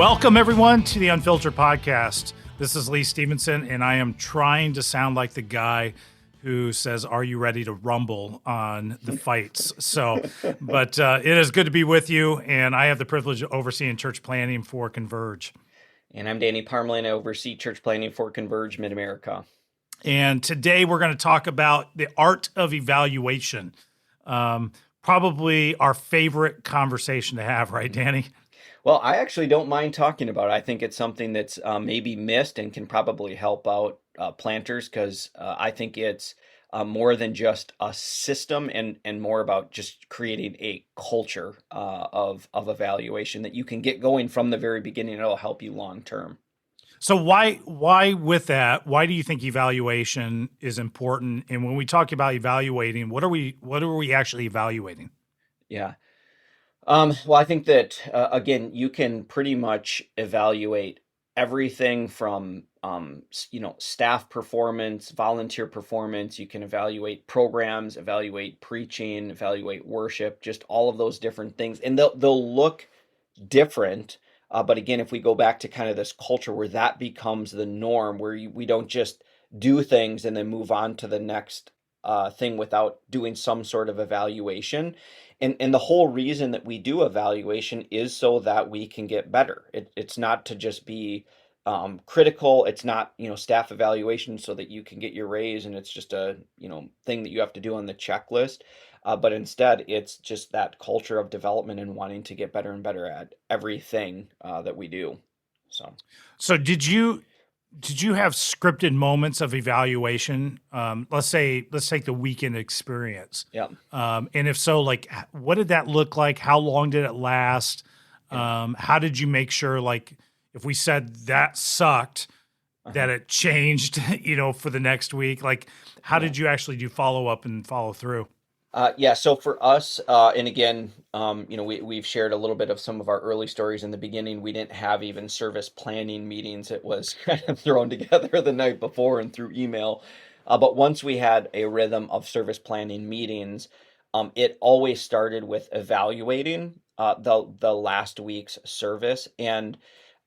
Welcome, everyone, to the Unfiltered Podcast. This is Lee Stephenson, and I am trying to sound like the guy who says, "Are you ready to rumble on the fights?" But it is good to be with you, and I have the privilege of overseeing church planning for Converge. And I'm Danny Parmelee, and I oversee church planning for Converge Mid-America. And today we're going to talk about the art of evaluation. Probably our favorite conversation to have, right, Danny? Well, I actually don't mind talking about it. I think it's something that's maybe missed and can probably help out planters because I think it's more than just a system and more about just creating a culture of evaluation that you can get going from the very beginning. It'll help you long term. So why with that, why do you think evaluation is important? And when we talk about evaluating, what are we actually evaluating? Yeah. Well, I think that, again, you can pretty much evaluate everything from, staff performance, volunteer performance. You can evaluate programs, evaluate preaching, evaluate worship, just all of those different things. And they'll look different. But again, if we go back to kind of this culture where that becomes the norm, where we don't just do things and then move on to the next thing without doing some sort of evaluation. And the whole reason that we do evaluation is so that we can get better. It's not to just be critical. It's not, staff evaluation so that you can get your raise and it's just a, thing that you have to do on the checklist. But instead, it's just that culture of development and wanting to get better and better at everything that we do. So did you have scripted moments of evaluation? Let's take the weekend experience. Yeah. And if so, like, what did that look like? How long did it last? How did you make sure, like, if we said that sucked, that it changed, for the next week? Like, how did you actually do follow up and follow through? So for us, and again, we've shared a little bit of some of our early stories in the beginning. We didn't have even service planning meetings. It was kind of thrown together the night before and through email. But once we had a rhythm of service planning meetings, it always started with evaluating the last week's service. And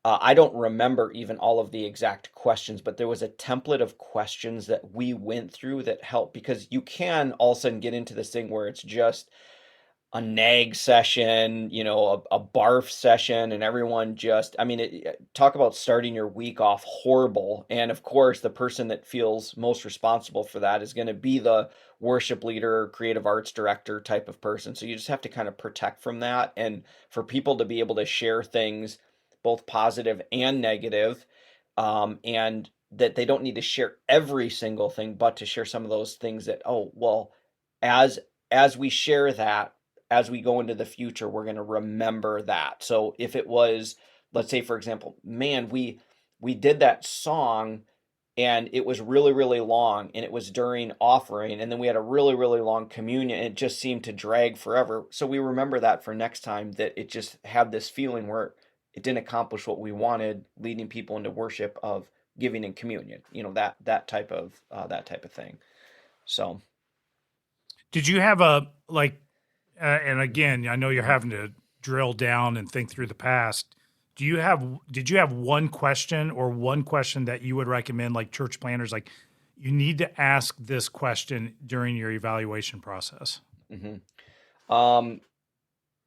I don't remember even all of the exact questions, but there was a template of questions that we went through that helped, because you can all of a sudden get into this thing where it's just a nag session, a barf session, and everyone just, talk about starting your week off horrible. And of course, the person that feels most responsible for that is going to be the worship leader, creative arts director type of person. So you just have to kind of protect from that. And for people to be able to share things both positive and negative, and that they don't need to share every single thing, but to share some of those things that, as we share that, as we go into the future, we're going to remember that. So if it was, let's say, for example, man, we did that song and it was really, really long, and it was during offering, and then we had a really, really long communion, and it just seemed to drag forever. So we remember that for next time, that it just had this feeling where it didn't accomplish what we wanted, leading people into worship of giving and communion, that type of thing. So, Did you have and again, I know you're having to drill down and think through the past. Did you have one question that you would recommend, like church planners, like, you need to ask this question during your evaluation process? Mm-hmm.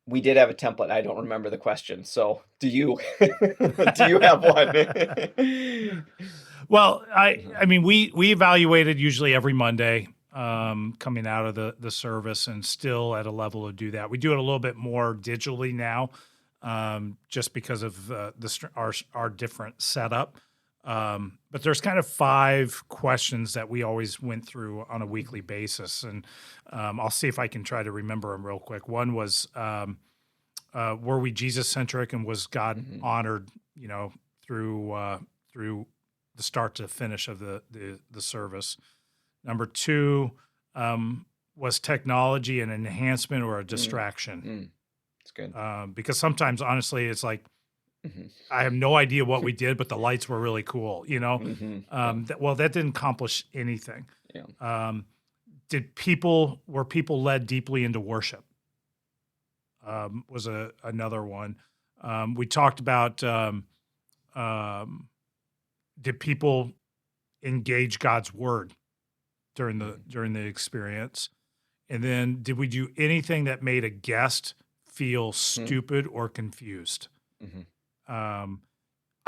We did have a template. I don't remember the question. So do you, do you have one? Well, we evaluated usually every Monday, coming out of the service, and still at a level to do that. We do it a little bit more digitally now, just because of our different setup. But there's kind of 5 questions that we always went through on a weekly basis. And I'll see if I can try to remember them real quick. One was, were we Jesus-centric, and was God honored, through the start to finish of the service? Number 2, was technology an enhancement or a distraction? That's good. Because sometimes, honestly, it's like, I have no idea what we did, but the lights were really cool, that didn't accomplish anything. Yeah. Were people led deeply into worship? Was another one. We talked about um, did people engage God's word during the experience, and then did we do anything that made a guest feel Mhm. stupid or confused? Mhm. Um,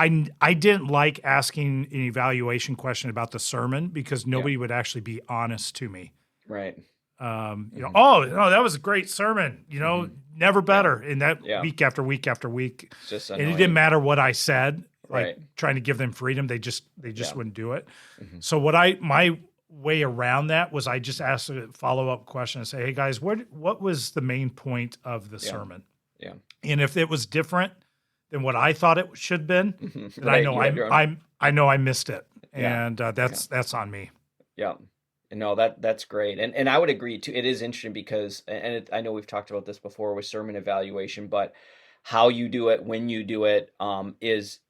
I didn't like asking an evaluation question about the sermon because Yeah. nobody would actually be honest to me. Right. Mhm. Oh no, that was a great sermon. Mhm. Never Yeah. better. And that Yeah. week after week after week, It's just and it didn't annoying. matter what I said. Like Right. trying to give them freedom, they just Yeah. wouldn't do it. Mhm. So my way around that was I just asked a follow up question and say, "Hey guys, what was the main point of the Yeah. sermon?" Yeah. And if it was different than what I thought it should have been, Mhm. then Right. You had your own. I know I missed it, Yeah. and Yeah. that's on me. Yeah. No, that's great, and I would agree too. It is interesting because, I know we've talked about this before with sermon evaluation, but how you do it, when you do it, is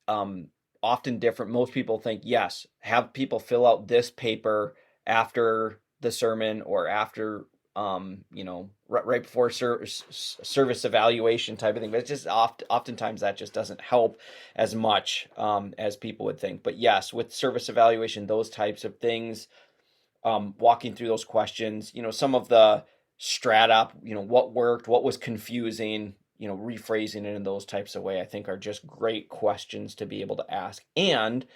often different. Most people think, yes, have people fill out this paper after the sermon or after, right before service evaluation type of thing. But it's just oftentimes that just doesn't help as much as people would think. But yes, with service evaluation, those types of things, walking through those questions, some of the strata, what worked, what was confusing, rephrasing it in those types of way, I think are just great questions to be able to ask. And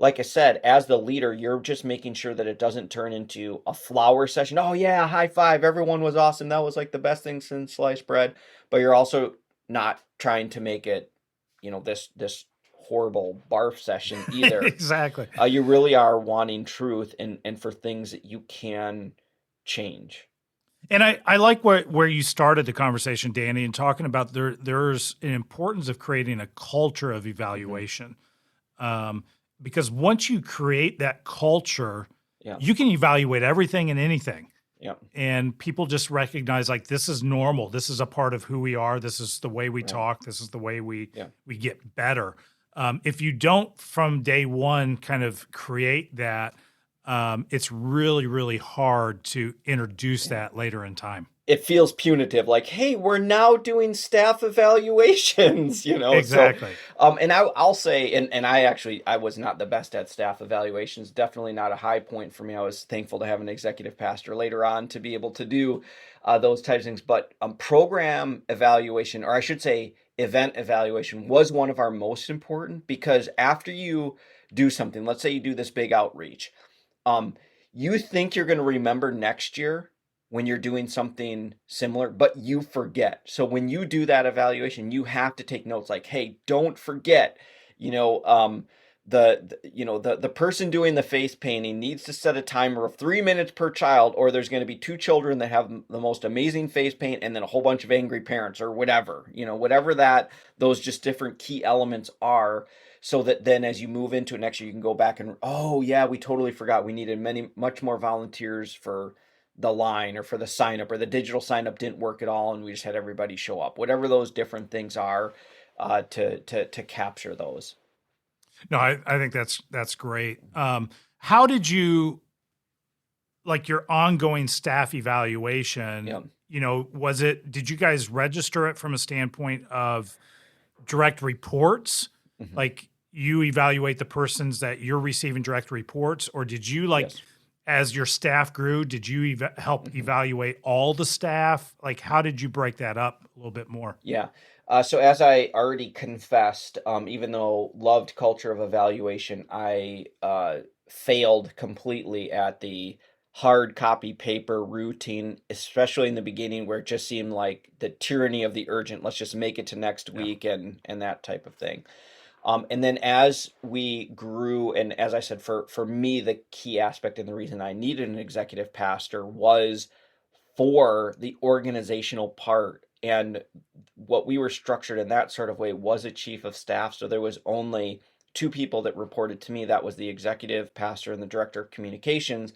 like I said, as the leader, you're just making sure that it doesn't turn into a flower session. Oh yeah, high five, everyone was awesome. That was like the best thing since sliced bread. But you're also not trying to make it, this horrible barf session either. Exactly. You really are wanting truth and for things that you can change. And I like where you started the conversation, Danny, and talking about there's an importance of creating a culture of Hmm. evaluation. Um, because once you create that culture, Yeah. you can evaluate everything and anything. Yeah. And people just recognize like this is normal. This is a part of who we are. This is the way we Right. talk. This is the way Yeah. we get better. If you don't from day one kind of create that, it's really, really hard to introduce Yeah. that later in time. It feels punitive, like, hey, we're now doing staff evaluations, So, Exactly. and I'll say, and I was not the best at staff evaluations. Definitely not a high point for me. I was thankful to have an executive pastor later on to be able to do those types of things. But program evaluation, or I should say, event evaluation, was one of our most important because after you do something, let's say you do this big outreach, um, you think you're going to remember next year when you're doing something similar, but you forget. So when you do that evaluation, you have to take notes like, hey, don't forget, you know, um, the person doing the face painting needs to set a timer of 3 minutes per child, or there's going to be two children that have the most amazing face paint and then a whole bunch of angry parents or whatever, whatever that those just different key elements are, so that then as you move into it next year, you can go back and, oh yeah, we totally forgot we needed much more volunteers for the line or for the sign up, or the digital sign up didn't work at all and we just had everybody show up, whatever those different things are, to capture those. No, I think that's great. How did you like your ongoing staff evaluation? Yeah. Did you guys register it from a standpoint of direct reports? Hmm. Like you evaluate the persons that you're receiving direct reports, or did you like Yes. as your staff grew, did you help Hmm. evaluate all the staff? Like, how did you break that up a little bit more? Yeah. So as I already confessed, even though loved culture of evaluation, I failed completely at the hard copy paper routine, especially in the beginning where it just seemed like the tyranny of the urgent. Let's just make it to next Yeah. week and that type of thing. And then as we grew, and as I said, for me, the key aspect and the reason I needed an executive pastor was for the organizational part. And what we were structured in that sort of way was a chief of staff. So there was only two people that reported to me. That was the executive pastor and the director of communications.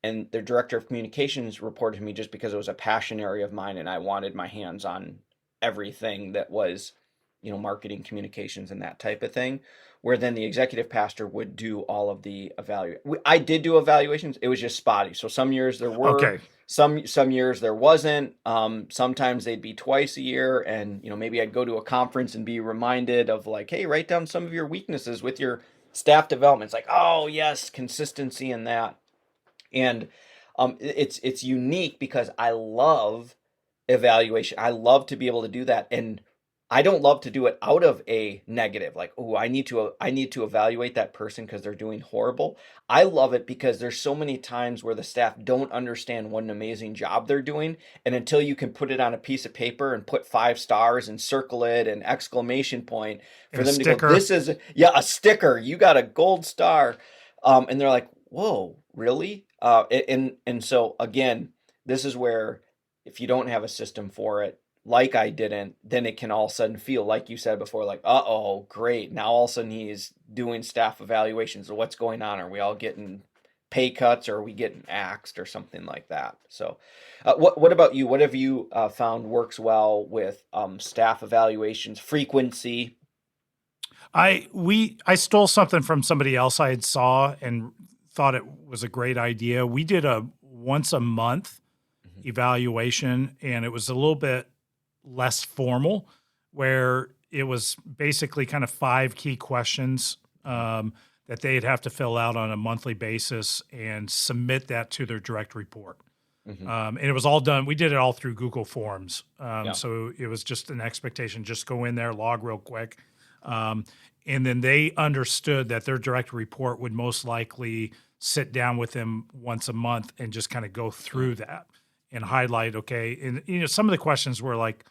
And the director of communications reported to me just because it was a passion area of mine and I wanted my hands on everything that was, marketing, communications, and that type of thing. Where then the executive pastor would do all of the evaluate. I did do evaluations. It was just spotty. So some years there were, Okay. some years there wasn't. Sometimes they'd be twice a year, and maybe I'd go to a conference and be reminded of like, hey, write down some of your weaknesses with your staff development. It's like, oh yes, consistency in that. And it's unique because I love evaluation. I love to be able to do that, and I don't love to do it out of a negative, like, oh, I need to evaluate that person because they're doing horrible. I love it because there's so many times where the staff don't understand what an amazing job they're doing, and until you can put it on a piece of paper and put 5 stars and circle it and exclamation point for And a them to sticker. go, this is a sticker. You got a gold star, and they're like, whoa, really? And so again, this is where if you don't have a system for it, like I didn't, then it can all of a sudden feel like you said before, like, uh-oh, great. Now all of a sudden he's doing staff evaluations. So what's going on? Are we all getting pay cuts, or are we getting axed or something like that? So what about you? What have you found works well with staff evaluations, frequency? I stole something from somebody else I had saw and thought it was a great idea. We did a once a month evaluation, and it was a little bit less formal, where it was basically kind of 5 key questions that they'd have to fill out on a monthly basis and submit that to their direct report. And it was all done. We did it all through Google Forms. So it was just an expectation, just go in there, log real quick. And then they understood that their direct report would most likely sit down with them once a month and just kind of go through that and highlight, okay. And, some of the questions were like,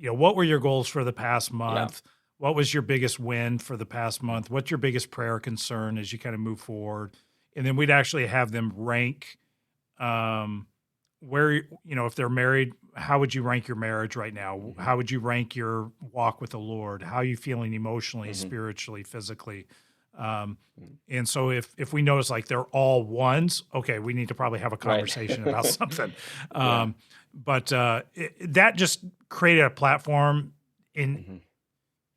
what were your goals for the past month? Yeah. What was your biggest win for the past month? What's your biggest prayer concern as you kind of move forward? And then we'd actually have them rank where, if they're married, how would you rank your marriage right now? How would you rank your walk with the Lord? How are you feeling emotionally, spiritually, physically? And so if we notice like they're all ones, okay, we need to probably have a conversation about something. But that just created a platform and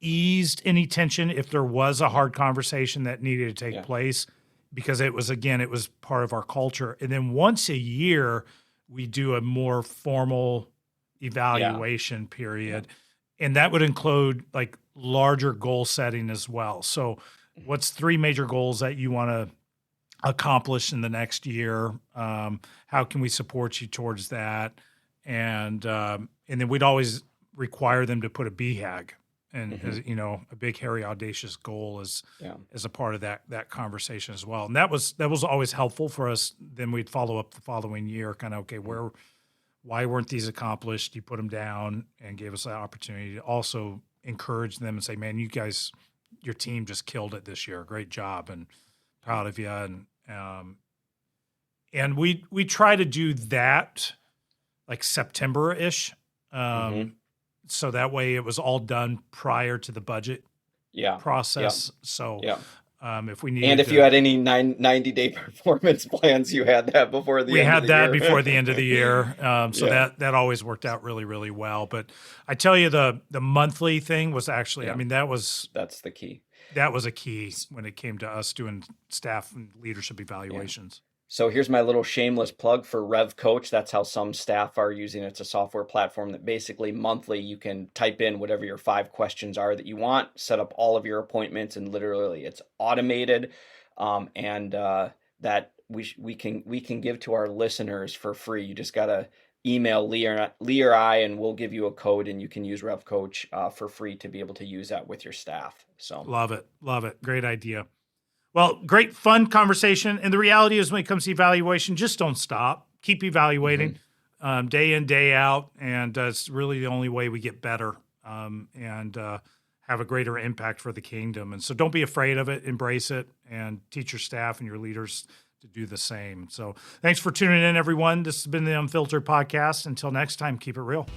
eased any tension if there was a hard conversation that needed to take place, because it was part of our culture. And then once a year, we do a more formal evaluation period. And that would include like larger goal setting as well. So what's 3 major goals that you want to accomplish in the next year? How can we support you towards that? And then we'd always require them to put a BHAG and as, a big, hairy, audacious goal as a part of that conversation as well. And that was always helpful for us. Then we'd follow up the following year, kind of, okay, why weren't these accomplished? You put them down and gave us that opportunity to also encourage them and say, man, you guys, your team just killed it this year. Great job, and proud of you. And we try to do that like September-ish. So that way it was all done prior to the budget process. So if we needed, and if you had any 90-day performance plans, you had that before the end of the year. We had that before the end of the year. So that always worked out really, really well. But I tell you, the monthly thing was actually, that's the key. That was a key when it came to us doing staff and leadership evaluations. So here's my little shameless plug for Rev Coach. That's how some staff are using it. It's a software platform that basically monthly you can type in whatever your 5 questions are that you want, set up all of your appointments, and literally it's automated, and that we can give to our listeners for free. You just gotta email Lee or I, and we'll give you a code, and you can use Rev Coach for free to be able to use that with your staff. So love it, great idea. Well, great, fun conversation. And the reality is when it comes to evaluation, just don't stop. Keep evaluating day in, day out. And it's really the only way we get better and have a greater impact for the kingdom. And so don't be afraid of it. Embrace it and teach your staff and your leaders to do the same. So thanks for tuning in, everyone. This has been the Unfiltered Podcast. Until next time, keep it real.